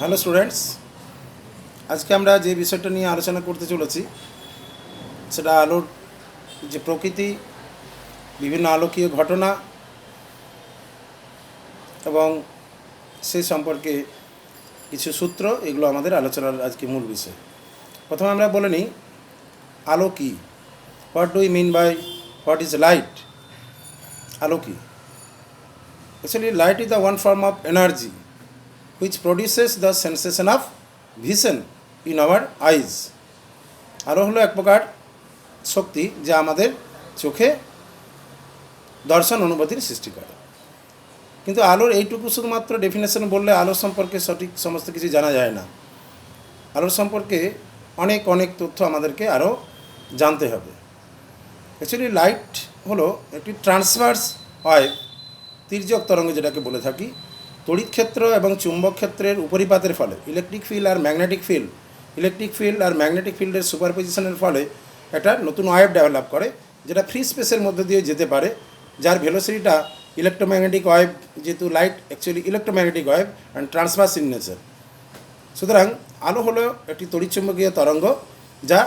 Hello students, আজকে আমরা যে বিষয়টা নিয়ে আলোচনা করতে চলেছি সেটা আলোর যে প্রকৃতি, বিভিন্ন আলোকীয় ঘটনা এবং সেই সম্পর্কে কিছু সূত্র, এগুলো আমাদের আলোচনার আজকে মূল বিষয়। প্রথমে আমরা বলে নিই আলো কী। What do you mean by what is light? আলো কী? Actually light is the one form of energy which produces the sensation of vision in our eyes. আলো হলো এক প্রকার শক্তি যা আমাদের চোখে দর্শন অনুভূতির সৃষ্টি করে। কিন্তু আলোর এইটুকু শুধুমাত্র ডেফিনেশন বললে আলো সম্পর্কে সঠিক সমস্ত কিছু জানা যায় না। আলোর সম্পর্কে অনেক অনেক তথ্য আমাদেরকে আরও জানতে হবে। অ্যাকচুয়ালি লাইট হলো একটি ট্রান্সভার্স ওয়েভ, তির্যক তরঙ্গ যেটাকে বলে থাকি, তড়িৎ ক্ষেত্র এবং চুম্বক ক্ষেত্রের উপরিপাতের ফলে ইলেকট্রিক ফিল্ড আর ম্যাগনেটিক ফিল্ডের সুপারপজিশনের ফলে একটা নতুন ওয়েভ ডেভেলপ করে, যেটা ফ্রি স্পেসের মধ্যে দিয়ে যেতে পারে, যার ভেলোসিটিটা ইলেকট্রোম্যাগনেটিক ওয়েভ, যেহেতু light actually electromagnetic wave and transverse in nature. সুতরাং আলো হলো একটি তড়িৎচুম্বকীয় তরঙ্গ যা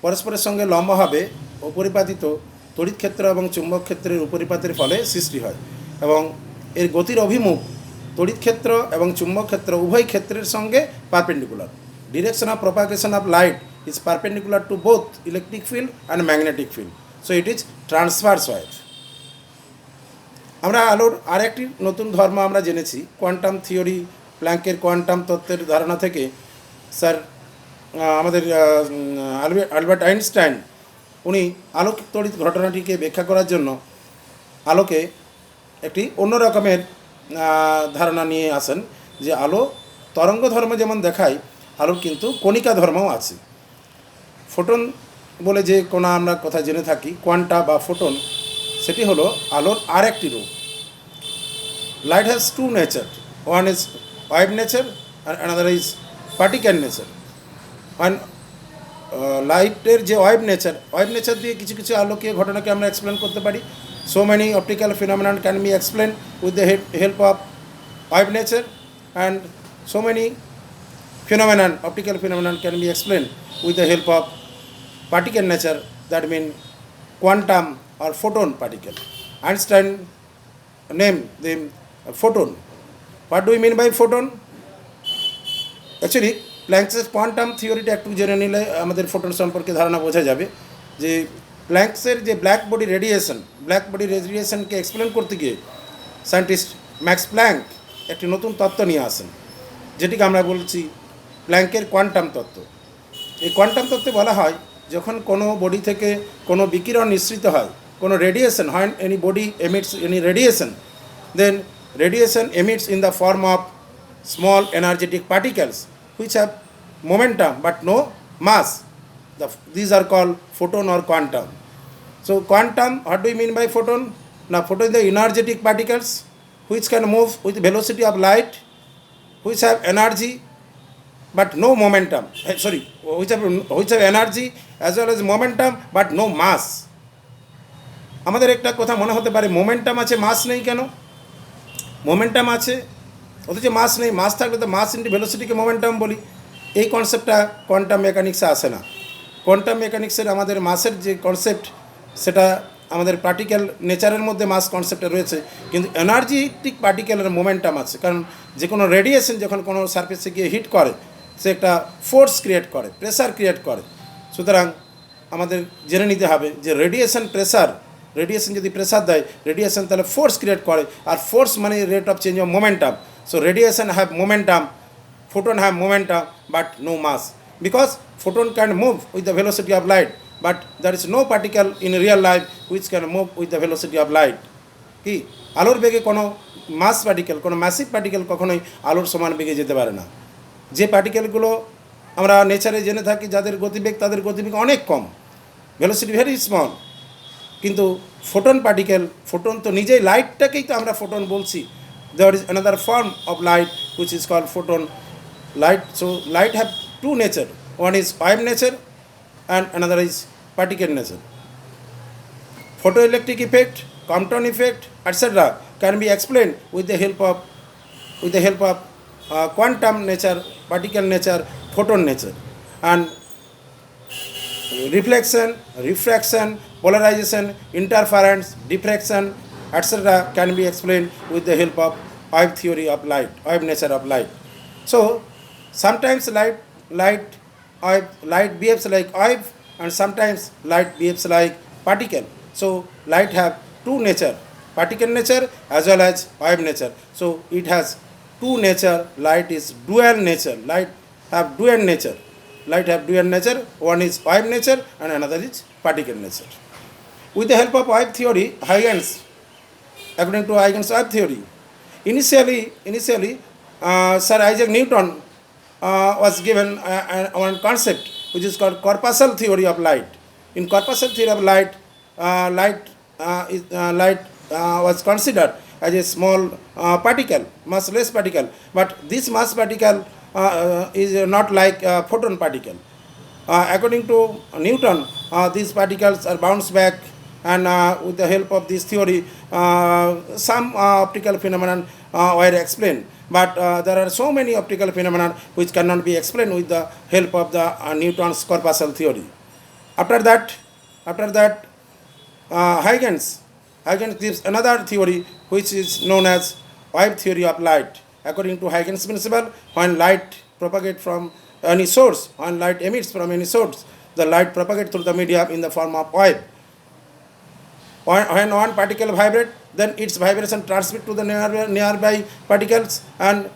পরস্পরের সঙ্গে লম্বভাবে উপরিপাতিত তড়িৎ ক্ষেত্র এবং চুম্বক ক্ষেত্রের উপরিপাতের ফলে সৃষ্টি হয়, এবং এর গতির অভিমুখ তড়িৎ ক্ষেত্র এবং চুম্বক ক্ষেত্র উভয় ক্ষেত্রের সঙ্গে perpendicular. Direction of propagation of light is perpendicular to both electric field and magnetic field, so it is transverse wave. আমরা আলোর আরেকটি নতুন ধর্ম আমরা জেনেছি, কোয়ান্টাম থিওরি, প্ল্যাঙ্কের কোয়ান্টাম তত্ত্বের ধারণা থেকে স্যার আমাদের আলবার্ট আইনস্টাইন উনি আলোক তড়িৎ ঘটনাটিকে ব্যাখ্যা করার জন্য আলোকে একটি অন্য রকমের ধারণা নিয়ে আসেন, যে আলো তরঙ্গ ধর্ম যেমন দেখায়, আলোর কিন্তু কণিকা ধর্মও আছে। ফোটন বলে যে কোনা আমরা কথা জেনে থাকি, কোয়ান্টা বা ফোটন, সেটি হলো আলোর আর একটি রূপ। Light has two nature, one is wave nature আর অ্যানাদার ইজ পার্টিকেল নেচার। লাইটের যে ওয়েভ নেচার দিয়ে কিছু কিছু আলোকীয় ঘটনাকে আমরা এক্সপ্লেন করতে পারি। So many optical phenomena can be explained with the help of wave nature, and so many optical phenomena can be explained with the help of particle nature, that mean quantum or photon particle. Einstein named them photon. What do we mean by photon? Actually, প্ল্যাঙ্কসের quantum থিওরিটা একটু জেনে নিলে আমাদের photon সম্পর্কে ধারণা বোঝা যাবে। যে প্ল্যাঙ্কসের যে ব্ল্যাক বডি রেডিয়েশনকে এক্সপ্লেন করতে গিয়ে সায়েন্টিস্ট ম্যাক্স প্ল্যাঙ্ক একটি নতুন তত্ত্ব নিয়ে আসেন, যেটিকে আমরা বলছি প্ল্যাঙ্কের কোয়ান্টাম তত্ত্ব। এই কোয়ান্টাম তত্ত্বে বলা হয়, যখন কোনো বডি থেকে কোনো বিকিরণ নিঃসৃত হয়, কোনো রেডিয়েশন হয়, any body emits any radiation, then radiation emits in the form of small energetic particles which have momentum but no mass. These are called photon or quantum. So quantum, what do you mean by photon? Now photon is the energetic particles which can move with velocity of light, which have energy but no momentum. Which have energy as well as momentum but no mass. আমাদের একটা কথা মনে হতে পারে, momentum আছে মাস নেই কেন? Momentum আছে অথচ মাস নেই। মাস থাকলে তো মাস ইন্টু ভেলোসিটিকে মোমেন্টাম বলি। এই কনসেপ্টটা কোয়ান্টাম মেকানিক্সে আসে না। কোয়ান্টাম মেকানিক্সের আমাদের মাসের যে কনসেপ্ট, সেটা আমাদের পার্টিকেল নেচারের মধ্যে মাস কনসেপ্টে রয়েছে, কিন্তু এনার্জেটিক পার্টিকেলের মোমেন্টাম আছে। কারণ যে কোনো রেডিয়েশন যখন কোনো সারফেসে গিয়ে হিট করে, সে একটা ফোর্স ক্রিয়েট করে, প্রেসার ক্রিয়েট করে। সুতরাং আমাদের জেনে নিতে হবে যে রেডিয়েশন যদি প্রেসার দেয়, রেডিয়েশন তাহলে ফোর্স ক্রিয়েট করে, আর ফোর্স মানে rate of change of momentum. So radiation have momentum, photon have momentum but no mass, because photon can move with the velocity of light, but there is no particle in real life which can move with the velocity of light. কি আলোর বেগে কোনো মাস particle, কোনো massive particle কখনোই আলোর সমান বেগে যেতে পারে না। যে পার্টিকেলগুলো আমরা নেচারে জেনে থাকি, যাদের গতিবেগ, তাদের গতিবেগ অনেক কম, ভেলোসিটি ভেরি স্মল, কিন্তু ফোটন তো নিজেই লাইটটাকেই তো আমরা ফোটন বলছি। There is another form of light which is called photon light. So light have two nature, one is wave nature and another is particle nature. Photoelectric effect, Compton effect, etc. can be explained with the help of quantum nature, particle nature, photon nature, and reflection, refraction, polarization, interference, diffraction, etc. can be explained with the help of wave theory of light, wave nature of light. So sometimes light behaves like wave, and sometimes light behaves like particle. So light have two nature, particle nature as well as wave nature. So it has two nature. Light is dual nature. Light have dual nature. Light have dual nature. One is wave nature and another is particle nature. With the help of wave theory, Huygens, according to Huygens wave theory, initially, Sir Isaac Newton was given one concept which is called corpuscle theory of light. In corpuscle theory of light, light was considered as a small particle, massless particle. But this mass particle is not like a photon particle. According to Newton, these particles are bounced back, and with the help of this theory, some optical phenomena were explained. But there are so many optical phenomena which cannot be explained with the help of the Newton's corpuscle theory. After that, Huygens gives another theory which is known as wave theory of light. According to Huygens principle, when light propagates from any source, when light emits from any source, the light propagates through the medium in the form of wave. When one particle vibrates, then its vibration transmits to the nearby particles, and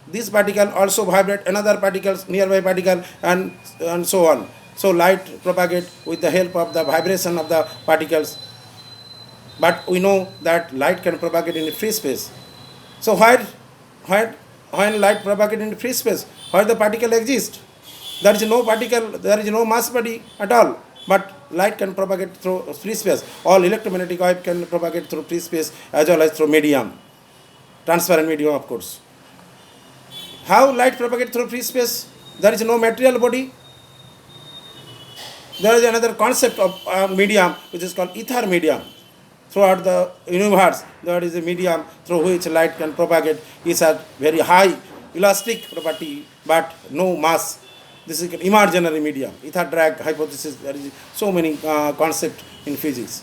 this particle also vibrate another particles, nearby particle, and so on. So light propagates with the help of the vibration of the particles. But we know that light can propagate in free space. So when light propagates in free space, where the particle exists, there is no particle, there is no mass body at all. But light can propagate through free space. All electromagnetic wave can propagate through free space as well as through medium, transparent medium, of course. How light propagates through free space? There is no material body. There is another concept of medium which is called ether medium. Throughout the universe, there is a medium through which light can propagate. It has very high elastic property but no mass. This is an imaginary medium. Ether drag hypothesis. There is so many concepts in physics.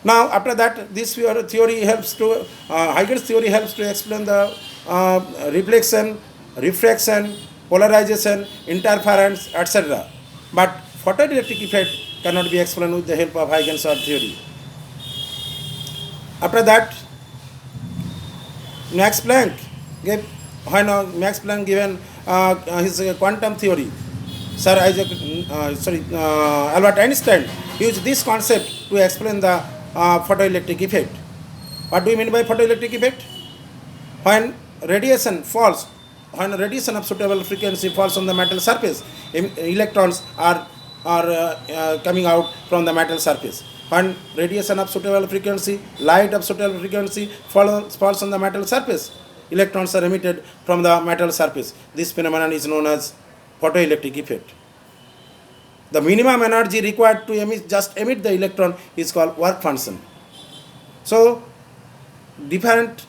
Now, after that, this theory helps to Huygens theory helps to explain the reflection, refraction, polarization, interference, etc. But photoelectric effect cannot be explained with the help of Huygens theory. After that, Max Planck gave given his quantum theory, Albert Einstein used this concept to explain the photoelectric effect. What do you mean by photoelectric effect? When radiation falls, when radiation of suitable frequency falls on the metal surface, electrons are coming out from the metal surface. When radiation of suitable frequency, light of suitable frequency falls on the metal surface, electrons are emitted from the metal surface. This phenomenon is known as photoelectric effect. The minimum energy required to emit the electron is called work function. So, different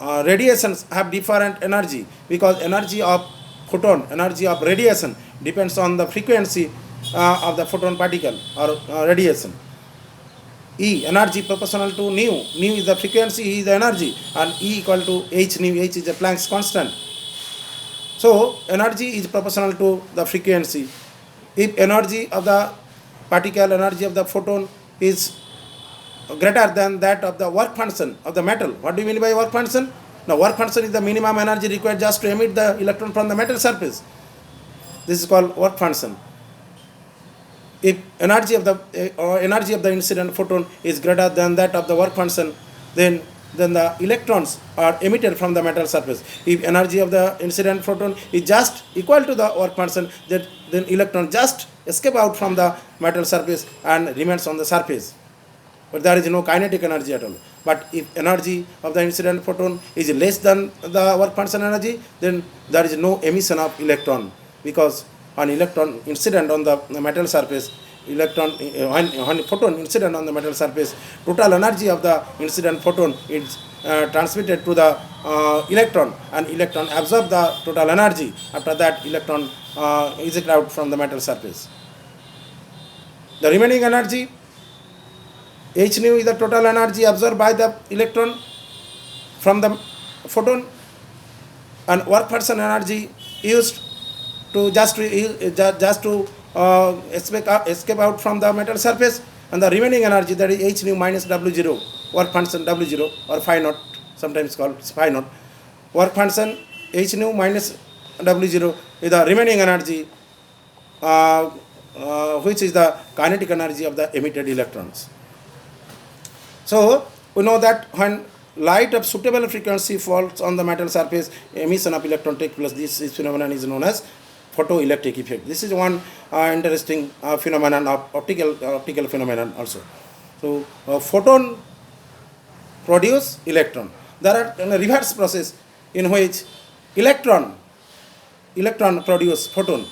radiations have different energy because energy of photon, energy of radiation depends on the frequency of the photon particle or radiation. E, energy proportional to nu. Nu is the frequency, E is the energy, and E equal to h nu. H is the Planck's constant. So, energy is proportional to the frequency. If energy of the particle, energy of the photon is greater than that of the work function of the metal. What do you mean by work function? Now, work function is the minimum energy required just to emit the electron from the metal surface. This is called work function. If energy of the incident photon is greater than that of the work function, then the electrons are emitted from the metal surface. If energy of the incident photon is just equal to the work function, then electron just escape out from the metal surface and remains on the surface. But there is no kinetic energy at all. But if energy of the incident photon is less than the work function energy, then there is no emission of electron, because when electron incident on the metal surface, when photon incident on the metal surface, total energy of the incident photon is transmitted to the electron, and electron absorb the total energy. After that, electron eject out from the metal surface. The remaining energy, h nu, is the total energy absorbed by the electron from the photon, and work person energy used to escape out from the metal surface, and the remaining energy, that is h nu minus w0, work function w0 or phi naught, sometimes called phi naught. Work function h nu minus w0 is the remaining energy, which is the kinetic energy of the emitted electrons. So we know that when light of suitable frequency falls on the metal surface, emission of electron takes place. This phenomenon is known as photoelectric effect. This is one interesting phenomenon of optical phenomenon also. So photon produce electron. There are a reverse process in which electron produce photon.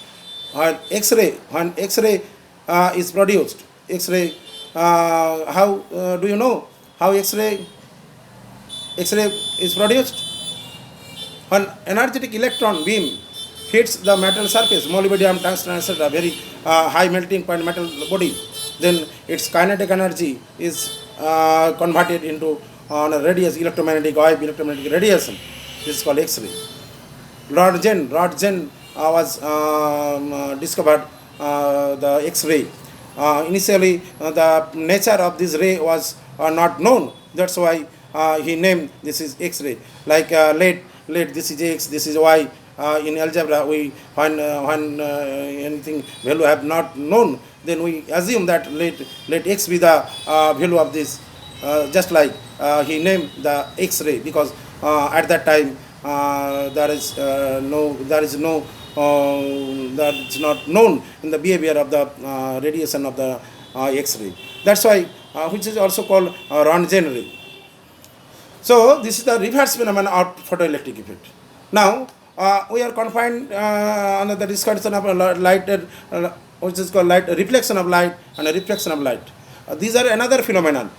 When X-ray is produced, X-ray, how do you know how X-ray is produced? When energetic electron beam hits the metal surface, molybdenum, tungsten, etc., very high melting point metal body, then its kinetic energy is converted into a radius, electromagnetic wave, electromagnetic radiation. This is called X-ray. Roentgen was discovered the X-ray. Initially, the nature of this ray was not known. That's why he named this is X-ray. Like lead, this is X, this is Y. In algebra, when anything value have not known, then we assume that let X be the value of this. Just like he named the X-ray, because at that time that is not known in the behavior of the radiation of the X-ray. That's why, which is also called Roentgen ray. So this is the reverse phenomenon of photoelectric effect. Now we are confined under the discussion of light, which is called light reflection of light and a reflection of light. These are another phenomenon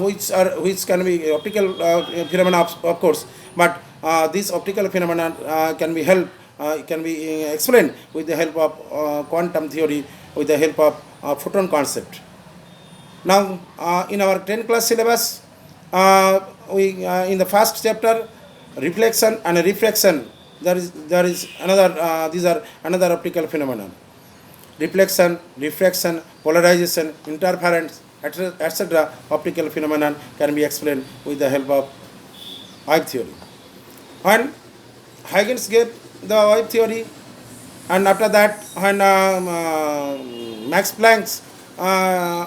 which can be optical phenomena, of course, but this optical phenomenon can be explained with the help of quantum theory, with the help of photon concept. Now in our 10th class syllabus, we in the first chapter, reflection and refraction, there is another these are another optical phenomenon. Reflection, refraction, polarization, interference, etc. optical phenomenon can be explained with the help of wave theory. When Huygens gave the wave theory, and after that when Max Planck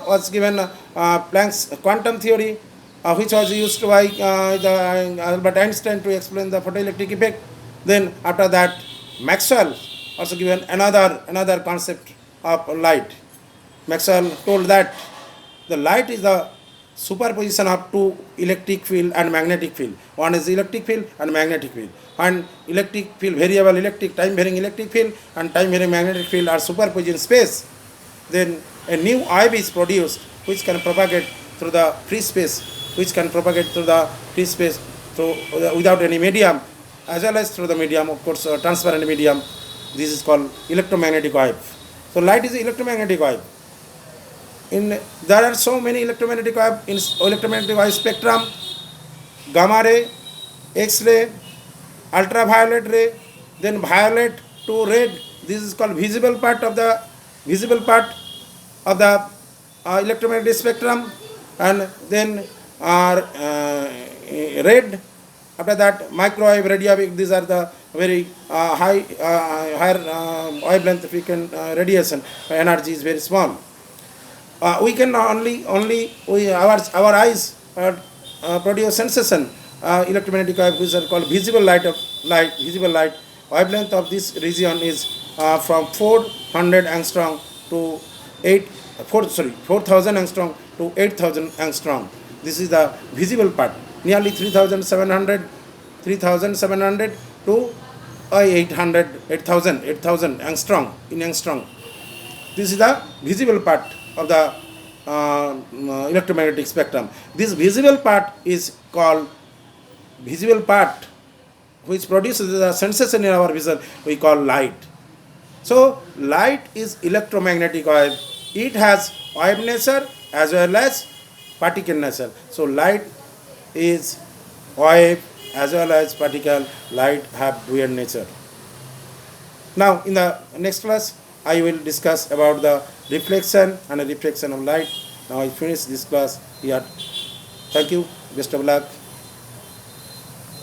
was given Planck's quantum theory, which was used by Albert Einstein to explain the photoelectric effect. Then after that, Maxwell also given another concept of light. Maxwell told that the light is the superposition of two electric field and magnetic field. One is electric field and magnetic field. And electric field, variable electric, time varying electric field and time varying magnetic field are superposed in space. Then a new wave is produced which can propagate through the free space, without any medium, as well as through the medium, of course, transparent medium. This is called electromagnetic wave. So light is electromagnetic wave. There are so many electromagnetic wave in electromagnetic wave spectrum: gamma ray, X-ray, ultraviolet ray, then violet to red. This is called visible part of the electromagnetic spectrum, and then red. After that, microwave, radio wave. These are the very higher wavelength frequent radiation. Energy is very small. We can our eyes produce sensation, electromagnetic wave, which are called visible light. Wavelength of this region is from 400 angstrom to 4,000 angstrom to 8,000 angstrom. This is the visible part. Nearly 3,700 to 8,000 angstrom in angstrom. This is the visible part of the electromagnetic spectrum. This visible part is called visible part which produces a sensation in our vision we call light. So light is electromagnetic wave. It has wave nature as well as particle nature. So light is wave as well as particle. Light have dual nature. Now in the next class I will discuss about the reflection and refraction of light. Now I finish this class here. Thank you. Best of luck.